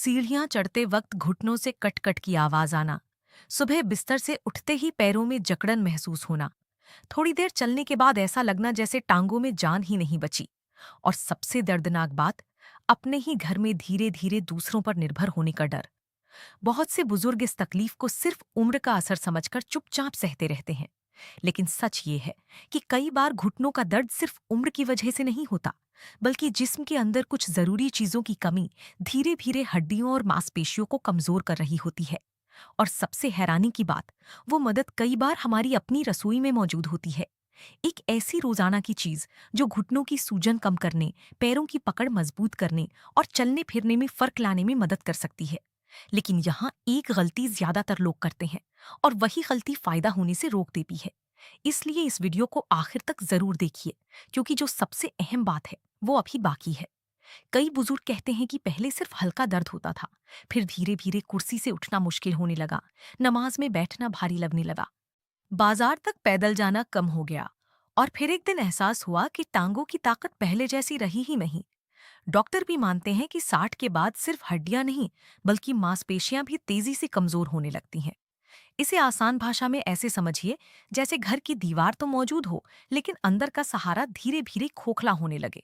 सीढ़ियां चढ़ते वक्त घुटनों से कट कट की आवाज आना, सुबह बिस्तर से उठते ही पैरों में जकड़न महसूस होना, थोड़ी देर चलने के बाद ऐसा लगना जैसे टांगों में जान ही नहीं बची। और सबसे दर्दनाक बात, अपने ही घर में धीरे धीरे दूसरों पर निर्भर होने का डर। बहुत से बुजुर्ग इस तकलीफ को सिर्फ उम्र का असर समझकर चुपचाप सहते रहते हैं। लेकिन सच ये है कि कई बार घुटनों का दर्द सिर्फ उम्र की वजह से नहीं होता, बल्कि जिस्म के अंदर कुछ जरूरी चीजों की कमी धीरे धीरे हड्डियों और मांसपेशियों को कमजोर कर रही होती है। और सबसे हैरानी की बात, वो मदद कई बार हमारी अपनी रसोई में मौजूद होती है। एक ऐसी रोजाना की चीज जो घुटनों की सूजन कम करने, पैरों की पकड़ मजबूत करने और चलने फिरने में फर्क लाने में मदद कर सकती है। लेकिन यहाँ एक गलती ज्यादातर लोग करते हैं, और वही गलती फायदा होने से रोक देती है। इसलिए इस वीडियो को आखिर तक जरूर देखिए, क्योंकि जो सबसे अहम बात है वो अभी बाकी है। कई बुजुर्ग कहते हैं कि पहले सिर्फ हल्का दर्द होता था, फिर धीरे धीरे कुर्सी से उठना मुश्किल होने लगा, नमाज में बैठना भारी लगने लगा, बाजार तक पैदल जाना कम हो गया, और फिर एक दिन एहसास हुआ कि टांगों की ताकत पहले जैसी रही ही नहीं। डॉक्टर भी मानते हैं कि 60 के बाद सिर्फ हड्डियां नहीं, बल्कि मांसपेशियां भी तेजी से कमजोर होने लगती हैं। इसे आसान भाषा में ऐसे समझिए, जैसे घर की दीवार तो मौजूद हो, लेकिन अंदर का सहारा धीरे धीरे खोखला होने लगे।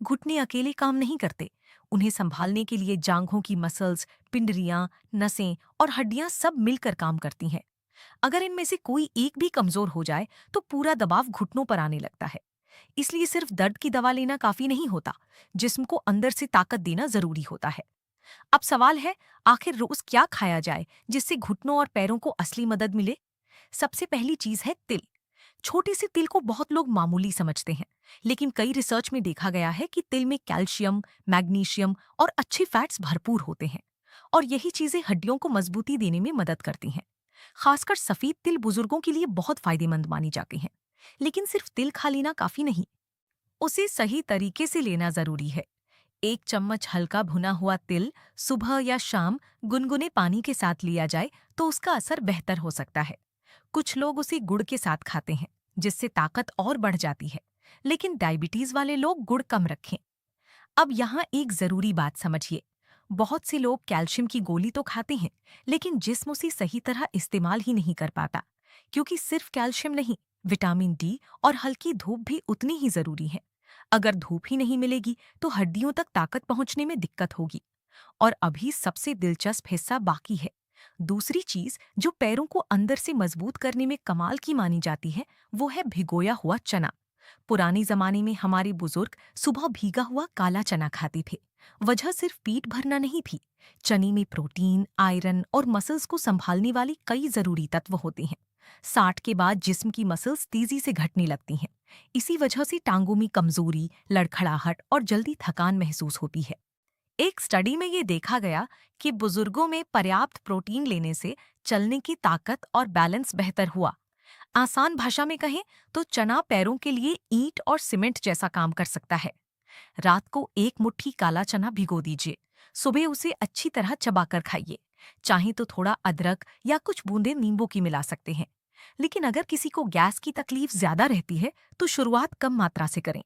घुटने अकेले काम नहीं करते, उन्हें संभालने के लिए जांघों की मसल्स, पिंडलियां, नसें और हड्डियां सब मिलकर काम करती हैं। अगर इनमें से कोई एक भी कमजोर हो जाए तो पूरा दबाव घुटनों पर आने लगता है। इसलिए सिर्फ दर्द की दवा लेना काफी नहीं होता, जिस्म को अंदर से ताकत देना जरूरी होता है। अब सवाल है, आखिर रोज क्या खाया जाए जिससे घुटनों और पैरों को असली मदद मिले? सबसे पहली चीज है तिल। छोटे से तिल को बहुत लोग मामूली समझते हैं, लेकिन कई रिसर्च में देखा गया है कि तिल में कैल्शियम, मैग्नीशियम और अच्छे फैट्स भरपूर होते हैं, और यही चीजें हड्डियों को मजबूती देने में मदद करती हैं। खासकर सफेद तिल बुजुर्गों के लिए बहुत फायदेमंद मानी जाती हैं। लेकिन सिर्फ तिल खा लेना काफी नहीं, उसे सही तरीके से लेना जरूरी है। 1 चम्मच हल्का भुना हुआ तिल सुबह या शाम गुनगुने पानी के साथ लिया जाए तो उसका असर बेहतर हो सकता है। कुछ लोग उसे गुड़ के साथ खाते हैं, जिससे ताकत और बढ़ जाती है, लेकिन डायबिटीज वाले लोग गुड़ कम रखें। अब यहाँ एक जरूरी बात समझिए, बहुत से लोग कैल्शियम की गोली तो खाते हैं, लेकिन जिस्म उसे सही तरह इस्तेमाल ही नहीं कर पाता, क्योंकि सिर्फ कैल्शियम नहीं, विटामिन डी और हल्की धूप भी उतनी ही जरूरी है। अगर धूप ही नहीं मिलेगी तो हड्डियों तक ताकत पहुंचने में दिक्कत होगी। और अभी सबसे दिलचस्प हिस्सा बाकी है। दूसरी चीज जो पैरों को अंदर से मजबूत करने में कमाल की मानी जाती है, वो है भिगोया हुआ चना। पुराने जमाने में हमारे बुजुर्ग सुबह भीगा हुआ काला चना खाते थे। वजह सिर्फ पेट भरना नहीं थी, चने में प्रोटीन, आयरन और मसल्स को संभालने वाली कई जरूरी तत्व होते हैं। 60 के बाद जिस्म की मसल्स तेजी से घटने लगती हैं। इसी वजह से टांगों में कमजोरी, लड़खड़ाहट और जल्दी थकान महसूस होती है। एक स्टडी में ये देखा गया कि बुजुर्गों में पर्याप्त प्रोटीन लेने से चलने की ताकत और बैलेंस बेहतर हुआ। आसान भाषा में कहें तो चना पैरों के लिए ईंट और सीमेंट जैसा काम कर सकता है। रात को एक मुट्ठी काला चना भिगो दीजिए, सुबह उसे अच्छी तरह चबाकर खाइए। चाहे तो थोड़ा अदरक या कुछ बूंदे नींबू की मिला सकते हैं। लेकिन अगर किसी को गैस की तकलीफ ज्यादा रहती है तो शुरुआत कम मात्रा से करें।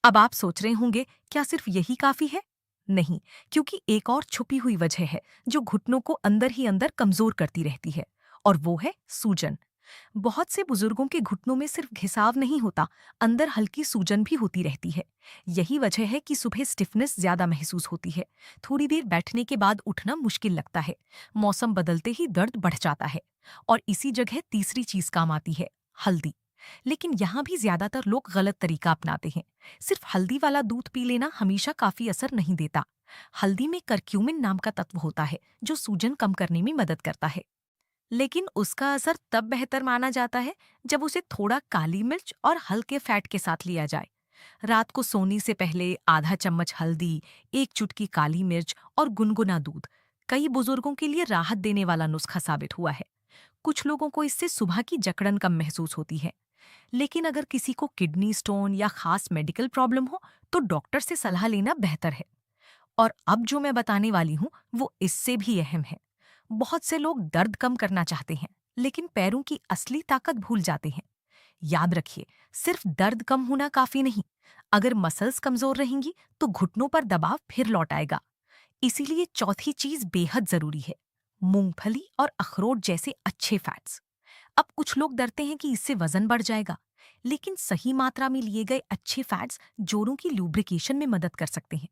अब आप सोच रहे होंगे, क्या सिर्फ यही काफी है? नहीं, क्योंकि एक और छुपी हुई वजह है जो घुटनों को अंदर ही अंदर कमजोर करती रहती है, और वो है सूजन। बहुत से बुजुर्गों के घुटनों में सिर्फ घिसाव नहीं होता, अंदर हल्की सूजन भी होती रहती है। यही वजह है कि सुबह स्टिफनेस ज्यादा महसूस होती है, थोड़ी देर बैठने के बाद उठना मुश्किल लगता है, मौसम बदलते ही दर्द बढ़ जाता है। और इसी जगह तीसरी चीज काम आती है, हल्दी। लेकिन यहाँ भी ज्यादातर लोग गलत तरीका अपनाते हैं। सिर्फ हल्दी वाला दूध पी लेना हमेशा काफी असर नहीं देता। हल्दी में करक्यूमिन नाम का तत्व होता है जो सूजन कम करने में मदद करता है। लेकिन उसका असर तब बेहतर माना जाता है जब उसे थोड़ा काली मिर्च और हल्के फैट के साथ लिया जाए। रात को सोने से पहले आधा चम्मच हल्दी, 1 चुटकी काली मिर्च और गुनगुना दूध कई बुजुर्गों के लिए राहत देने वाला नुस्खा साबित हुआ है। कुछ लोगों को इससे सुबह की जकड़न कम महसूस होती है। लेकिन अगर किसी को किडनी स्टोन या खास मेडिकल प्रॉब्लम हो तो डॉक्टर से सलाह लेना बेहतर है। और अब जो मैं बताने वाली हूँ वो इससे भी अहम है। बहुत से लोग दर्द कम करना चाहते हैं, लेकिन पैरों की असली ताकत भूल जाते हैं। याद रखिए, सिर्फ दर्द कम होना काफी नहीं। अगर मसल्स कमजोर रहेंगी तो घुटनों पर दबाव फिर लौट आएगा। इसीलिए चौथी चीज बेहद जरूरी है, मूंगफली और अखरोट जैसे अच्छे फैट्स। अब कुछ लोग डरते हैं कि इससे वजन बढ़ जाएगा, लेकिन सही मात्रा में लिए गए अच्छे फैट्स जोड़ों की लुब्रिकेशन में मदद कर सकते हैं।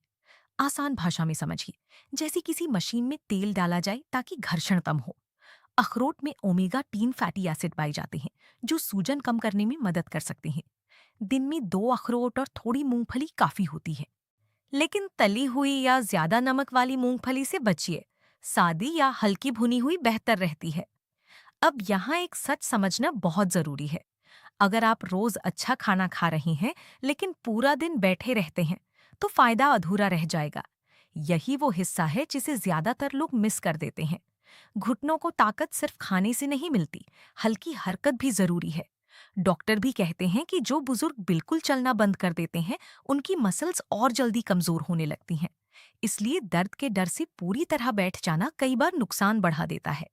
आसान भाषा में समझिए, जैसे किसी मशीन में तेल डाला जाए ताकि घर्षण कम हो। अखरोट में ओमेगा 3 फैटी एसिड पाए जाते हैं, जो सूजन कम करने में मदद कर सकते हैं। दिन में 2 अखरोट और थोड़ी मूंगफली काफी होती है। लेकिन तली हुई या ज्यादा नमक वाली मूंगफली से बचिए। सादी या हल्की भुनी हुई बेहतर रहती है। अब यहाँ एक सच समझना बहुत जरूरी है। अगर आप रोज अच्छा खाना खा रहे हैं लेकिन पूरा दिन बैठे रहते हैं, तो फायदा अधूरा रह जाएगा। यही वो हिस्सा है जिसे ज्यादातर लोग मिस कर देते हैं। घुटनों को ताकत सिर्फ खाने से नहीं मिलती, हल्की हरकत भी जरूरी है। डॉक्टर भी कहते हैं कि जो बुजुर्ग बिल्कुल चलना बंद कर देते हैं, उनकी मसल्स और जल्दी कमजोर होने लगती हैं। इसलिए दर्द के डर से पूरी तरह बैठ जाना कई बार नुकसान बढ़ा देता है।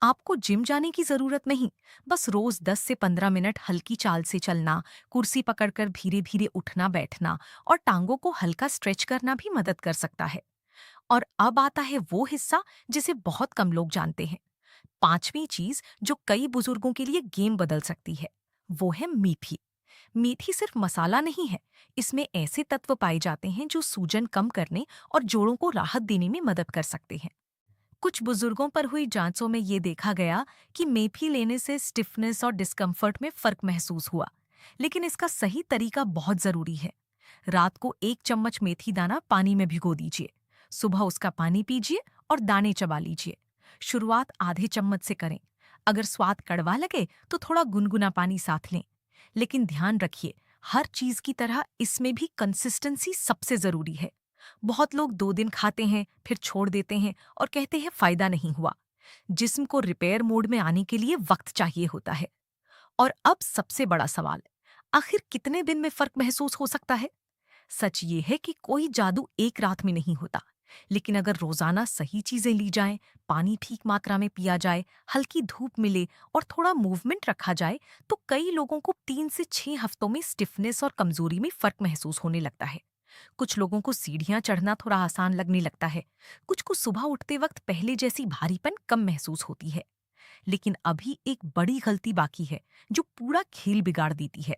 आपको जिम जाने की जरूरत नहीं, बस रोज 10 से 15 मिनट हल्की चाल से चलना, कुर्सी पकड़कर धीरे धीरे उठना बैठना और टांगों को हल्का स्ट्रेच करना भी मदद कर सकता है। और अब आता है वो हिस्सा जिसे बहुत कम लोग जानते हैं। पांचवी चीज जो कई बुजुर्गों के लिए गेम बदल सकती है, वो है मीठी। मीठी सिर्फ मसाला नहीं है, इसमें ऐसे तत्व पाए जाते हैं जो सूजन कम करने और जोड़ों को राहत देने में मदद कर सकते हैं। कुछ बुजुर्गों पर हुई जांचों में ये देखा गया कि मेथी लेने से स्टिफनेस और डिस्कम्फर्ट में फर्क महसूस हुआ। लेकिन इसका सही तरीका बहुत जरूरी है। रात को 1 चम्मच मेथी दाना पानी में भिगो दीजिए। सुबह उसका पानी पीजिए और दाने चबा लीजिए। शुरुआत आधे चम्मच से करें। अगर स्वाद कड़वा लगे तो थोड़ा गुनगुना पानी साथ लें। लेकिन ध्यान रखिए, हर चीज की तरह इसमें भी कंसिस्टेंसी सबसे जरूरी है। बहुत लोग 2 दिन खाते हैं, फिर छोड़ देते हैं और कहते हैं फायदा नहीं हुआ। जिस्म को रिपेयर मोड में आने के लिए वक्त चाहिए होता है। और अब सबसे बड़ा सवाल, आखिर कितने दिन में फर्क महसूस हो सकता है? सच ये है कि कोई जादू एक रात में नहीं होता। लेकिन अगर रोजाना सही चीजें ली जाएं, पानी ठीक मात्रा में पिया जाए, हल्की धूप मिले और थोड़ा मूवमेंट रखा जाए, तो कई लोगों को 3 से 6 हफ्तों में स्टिफनेस और कमजोरी में फर्क महसूस होने लगता है। कुछ लोगों को सीढ़ियां चढ़ना थोड़ा आसान लगने लगता है। कुछ को सुबह उठते वक्त पहले जैसी भारीपन कम महसूस होती है। लेकिन अभी एक बड़ी गलती बाकी है, जो पूरा खेल बिगाड़ देती है।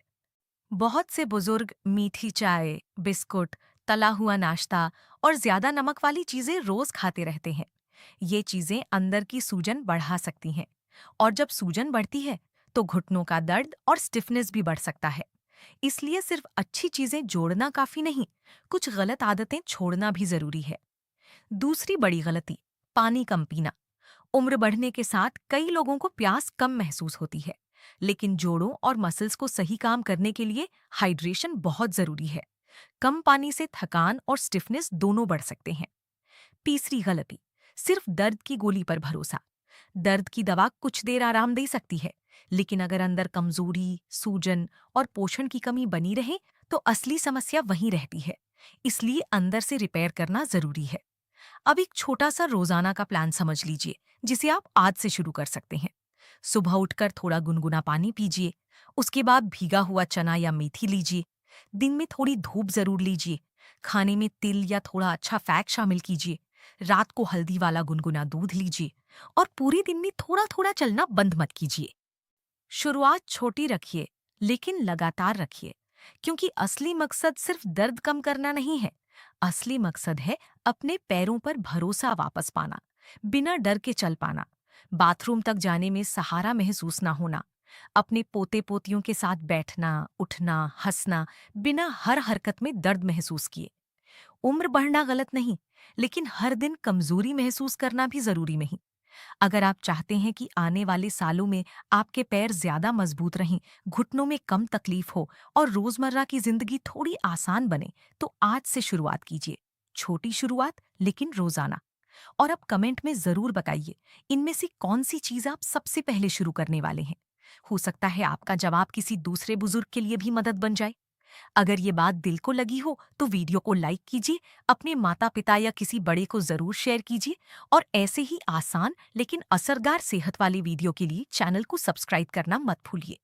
बहुत से बुजुर्ग मीठी चाय, बिस्कुट, तला हुआ नाश्ता और ज्यादा नमक वाली चीजें रोज खाते रहते हैं। ये चीजें अंदर की सूजन बढ़ा सकती हैं। और जब सूजन बढ़ती है, तो घुटनों का दर्द और स्टिफनेस भी बढ़ सकता है। इसलिए सिर्फ अच्छी चीजें जोड़ना काफी नहीं, कुछ गलत आदतें छोड़ना भी जरूरी है। दूसरी बड़ी गलती, पानी कम पीना। उम्र बढ़ने के साथ कई लोगों को प्यास कम महसूस होती है, लेकिन जोड़ों और मसल्स को सही काम करने के लिए हाइड्रेशन बहुत जरूरी है। कम पानी से थकान और स्टिफनेस दोनों बढ़ सकते हैं। तीसरी गलती, सिर्फ दर्द की गोली पर भरोसा। दर्द की दवा कुछ देर आराम दे सकती है, लेकिन अगर अंदर कमजोरी, सूजन और पोषण की कमी बनी रहे, तो असली समस्या वहीं रहती है। इसलिए अंदर से रिपेयर करना जरूरी है। अब एक छोटा सा रोजाना का प्लान समझ लीजिए, जिसे आप आज से शुरू कर सकते हैं। सुबह उठकर थोड़ा गुनगुना पानी पीजिए। उसके बाद भीगा हुआ चना या मेथी लीजिए। दिन में थोड़ी धूप जरूर लीजिए। खाने में तिल या थोड़ा अच्छा फैट शामिल कीजिए। रात को हल्दी वाला गुनगुना दूध लीजिए। और पूरे दिन में थोड़ा थोड़ा चलना बंद मत कीजिए। शुरुआत छोटी रखिए, लेकिन लगातार रखिए, क्योंकि असली मकसद सिर्फ दर्द कम करना नहीं है। असली मकसद है अपने पैरों पर भरोसा वापस पाना, बिना डर के चल पाना, बाथरूम तक जाने में सहारा महसूस ना होना, अपने पोते पोतियों के साथ बैठना, उठना, हंसना, बिना हर हरकत में दर्द महसूस किए। उम्र बढ़ना गलत नहीं, लेकिन हर दिन कमजोरी महसूस करना भी जरूरी नहीं। अगर आप चाहते हैं कि आने वाले सालों में आपके पैर ज्यादा मजबूत रहें, घुटनों में कम तकलीफ हो और रोजमर्रा की जिंदगी थोड़ी आसान बने, तो आज से शुरुआत कीजिए। छोटी शुरुआत, लेकिन रोजाना। और अब कमेंट में जरूर बताइए, इनमें से कौन सी चीज आप सबसे पहले शुरू करने वाले हैं। हो सकता है आपका जवाब किसी दूसरे बुजुर्ग के लिए भी मदद बन जाए। अगर ये बात दिल को लगी हो तो वीडियो को लाइक कीजिए, अपने माता पिता या किसी बड़े को जरूर शेयर कीजिए और ऐसे ही आसान लेकिन असरदार सेहत वाले वीडियो के लिए चैनल को सब्सक्राइब करना मत भूलिए।